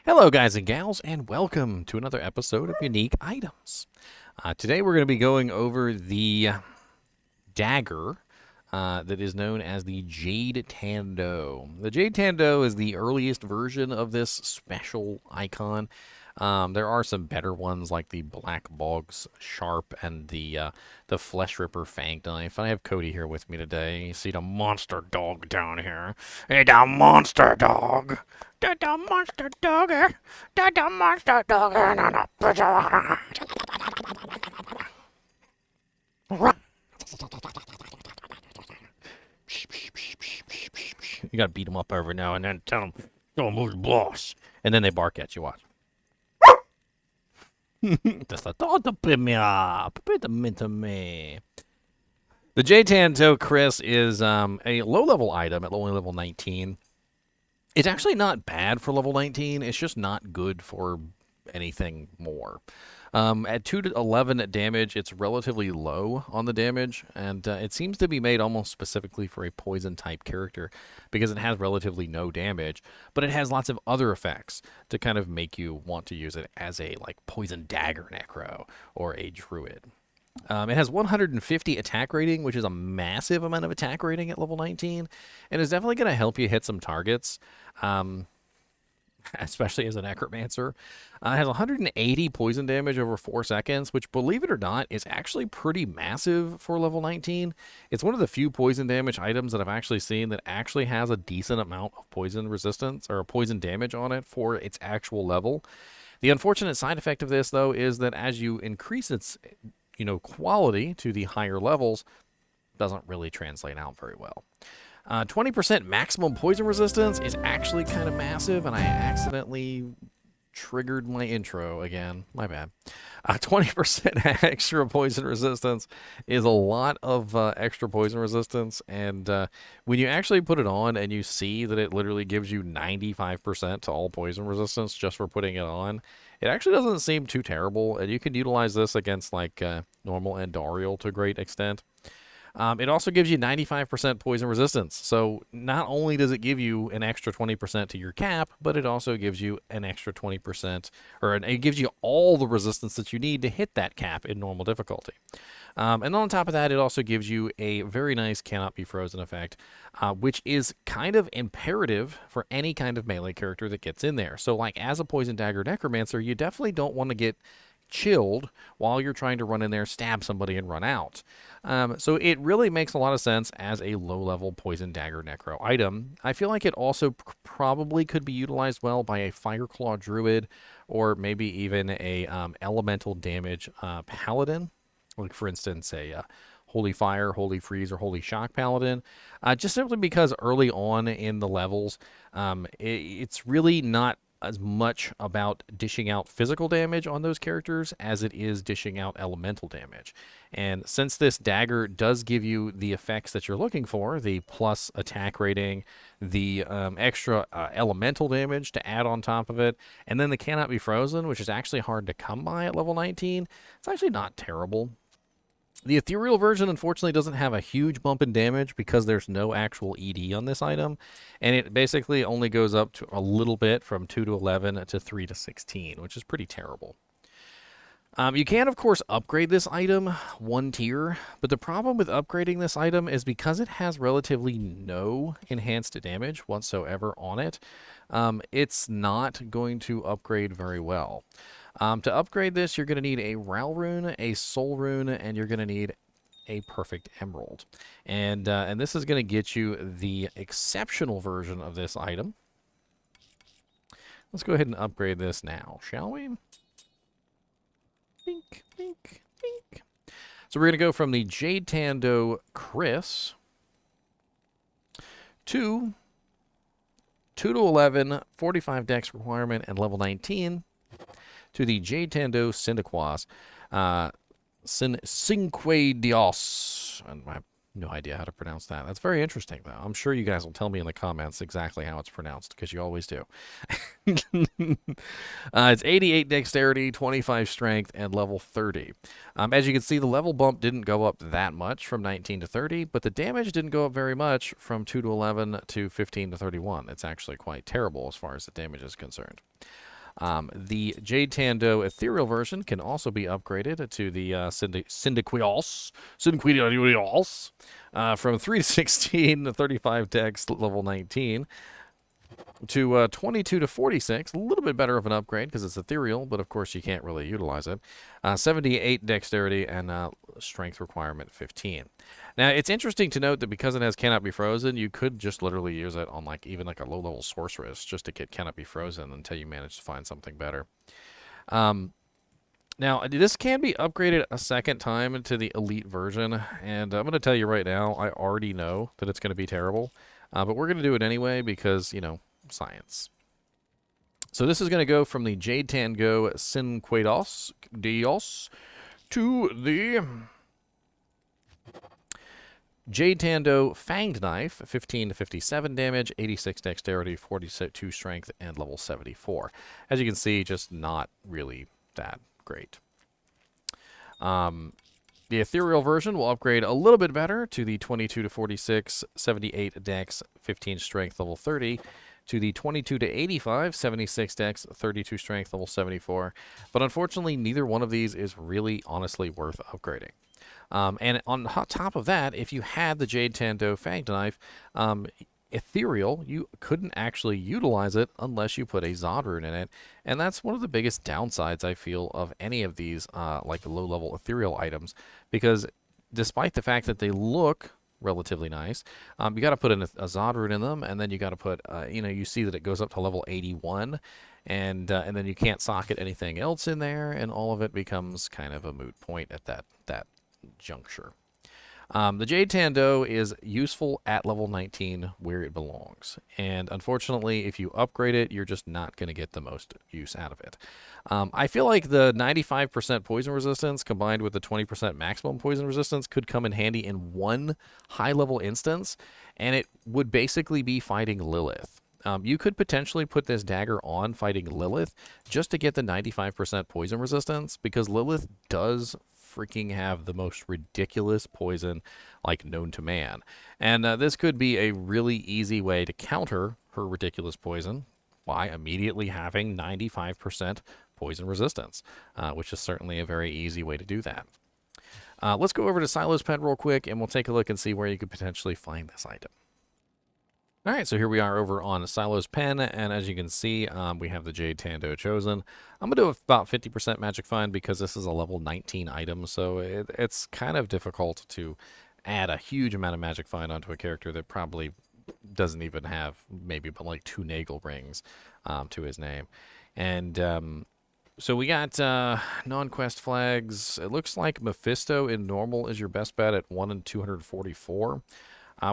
Hello, guys and gals, and welcome to another episode of Unique Items. Today, we're going to be going over the dagger that is known as the Jade Tando. The Jade Tando is the earliest version of this special icon. There are some better ones like the Black Bog's Sharp and the Flesh Ripper Fanged Knife. I have Cody here with me today. You see the monster dog down here. Hey, the monster dog. The monster dogger. The monster dogger. You gotta beat them up every now and then. Tell them, show them who's boss. And then they bark at you. Watch. Just a thought to pick me up. Put them into me. The J-Tanto Kris is a low-level item at only level 19. It's actually not bad for level 19. It's just not good for anything more. At 2 to 11 damage, it's relatively low on the damage, and it seems to be made almost specifically for a poison-type character because it has relatively no damage, but it has lots of other effects to kind of make you want to use it as a like poison dagger necro or a druid. It has 150 attack rating, which is a massive amount of attack rating at level 19, and is definitely going to help you hit some targets. Especially as a necromancer. It has 180 poison damage over 4 seconds, which, believe it or not, is actually pretty massive for level 19. It's one of the few poison damage items that I've actually seen that actually has a decent amount of poison resistance or poison damage on it for its actual level. The unfortunate side effect of this, though, is that as you increase its quality to the higher levels, it doesn't really translate out very well. 20% maximum poison resistance is actually kind of massive, and I accidentally triggered my intro again. My bad. 20% extra poison resistance is a lot of extra poison resistance, and when you actually put it on and you see that it literally gives you 95% to all poison resistance just for putting it on, it actually doesn't seem too terrible, and you can utilize this against like normal Andariel to a great extent. It also gives you 95% poison resistance. So not only does it give you an extra 20% to your cap, but it also gives you an extra 20%, or it gives you all the resistance that you need to hit that cap in normal difficulty. And on top of that, it also gives you a very nice cannot be frozen effect, which is kind of imperative for any kind of melee character that gets in there. So like as a poison dagger necromancer, you definitely don't want to get chilled while you're trying to run in there, stab somebody, and run out. So it really makes a lot of sense as a low-level poison dagger necro item. I feel like it also probably could be utilized well by a Fireclaw druid or maybe even a elemental damage paladin, like for instance a Holy Fire, Holy Freeze, or Holy Shock Paladin, just simply because early on in the levels, it's really not as much about dishing out physical damage on those characters as it is dishing out elemental damage. And since this dagger does give you the effects that you're looking for, the plus attack rating, the extra elemental damage to add on top of it, and then the cannot be frozen, which is actually hard to come by at level 19, it's actually not terrible. The ethereal version, unfortunately, doesn't have a huge bump in damage because there's no actual ED on this item, and it basically only goes up to a little bit from 2 to 11 to 3 to 16, which is pretty terrible. You can, of course, upgrade this item one tier, but the problem with upgrading this item is because it has relatively no enhanced damage whatsoever on it, it's not going to upgrade very well. To upgrade this, you're going to need a Ral rune, a Soul rune, and you're going to need a Perfect Emerald. And this is going to get you the exceptional version of this item. Let's go ahead and upgrade this now, shall we? Think, think, think. So we're going to go from the Jade Tando Kris to 2 to 11, 45 dex requirement, and level 19, to the Jade Tando Syndiquas, Cinque Dios. And I have no idea how to pronounce that. That's very interesting, though. I'm sure you guys will tell me in the comments exactly how it's pronounced, because you always do. It's 88 dexterity, 25 strength, and level 30. As you can see, the level bump didn't go up that much from 19 to 30, but the damage didn't go up very much from 2 to 11 to 15 to 31. It's actually quite terrible as far as the damage is concerned. The Jade Tando ethereal version can also be upgraded to the Syndiquios from 3 to 16 to 35 dex level 19 to 22 to 46. A little bit better of an upgrade because it's ethereal, but of course you can't really utilize it. 78 dexterity and strength requirement 15. Now it's interesting to note that because it has cannot be frozen, you could just literally use it on even a low level sorceress just to get cannot be frozen until you manage to find something better. Now, this can be upgraded a second time to the elite version, and I'm going to tell you right now, I already know that it's going to be terrible, but we're going to do it anyway because, science. So this is going to go from the Jade Tango Cinquedos Dios to the Jade Tando Fanged Knife, 15 to 57 damage, 86 dexterity, 42 strength, and level 74. As you can see, just not really that great. The ethereal version will upgrade a little bit better to the 22 to 46, 78 dex, 15 strength, level 30, to the 22 to 85, 76 dex, 32 strength, level 74. But unfortunately, neither one of these is really honestly worth upgrading. And on top of that, if you had the Jade Tando Fanged Knife, ethereal, you couldn't actually utilize it unless you put a Zod rune in it, and that's one of the biggest downsides I feel of any of these like low-level ethereal items, because despite the fact that they look relatively nice, you got to put in a Zod rune in them, and then you got to put you see that it goes up to level 81, and then you can't socket anything else in there, and all of it becomes kind of a moot point at that juncture. The Jade Tando is useful at level 19 where it belongs. And unfortunately, if you upgrade it, you're just not going to get the most use out of it. I feel like the 95% poison resistance combined with the 20% maximum poison resistance could come in handy in one high-level instance, and it would basically be fighting Lilith. You could potentially put this dagger on fighting Lilith just to get the 95% poison resistance, because Lilith does freaking have the most ridiculous poison known to man. And this could be a really easy way to counter her ridiculous poison by immediately having 95% poison resistance, which is certainly a very easy way to do that. Let's go over to Silo's Pen real quick, and we'll take a look and see where you could potentially find this item. All right, so here we are over on Silo's Pen, and as you can see, we have the Jade Tando chosen. I'm going to do about 50% magic find because this is a level 19 item, so it's kind of difficult to add a huge amount of magic find onto a character that probably doesn't even have maybe but like 2 Nagel rings to his name. And so we got non-quest flags. It looks like Mephisto in normal is your best bet at 1 in 244.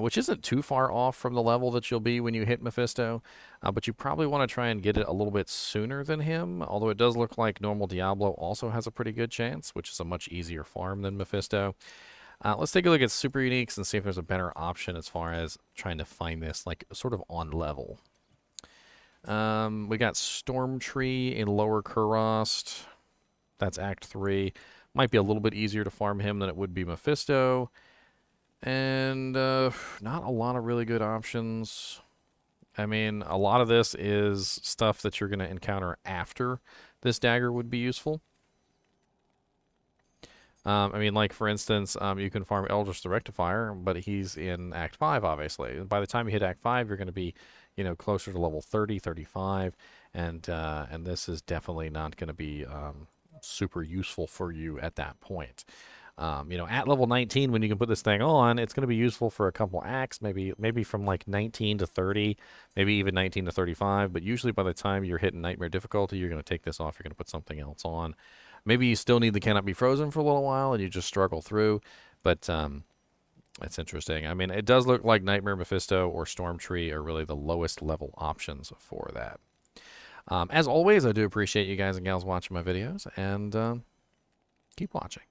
Which isn't too far off from the level that you'll be when you hit Mephisto, but you probably want to try and get it a little bit sooner than him, although it does look like normal Diablo also has a pretty good chance, which is a much easier farm than Mephisto. Let's take a look at super uniques and see if there's a better option as far as trying to find this sort of on level. We got Stormtree in Lower Kurost. That's Act 3. Might be a little bit easier to farm him than it would be Mephisto. And not a lot of really good options. I mean, a lot of this is stuff that you're going to encounter after this dagger would be useful. I mean, like, for instance, you can farm Eldritch the Rectifier, but he's in Act 5, obviously. By the time you hit Act 5, you're going to be, closer to level 30, 35, and this is definitely not going to be super useful for you at that point. At level 19, when you can put this thing on, it's going to be useful for a couple acts, maybe from like 19 to 30, maybe even 19 to 35. But usually by the time you're hitting Nightmare difficulty, you're going to take this off. You're going to put something else on. Maybe you still need the Cannot Be Frozen for a little while, and you just struggle through. But it's interesting. I mean, it does look like Nightmare, Mephisto, or Stormtree are really the lowest level options for that. As always, I do appreciate you guys and gals watching my videos, and keep watching.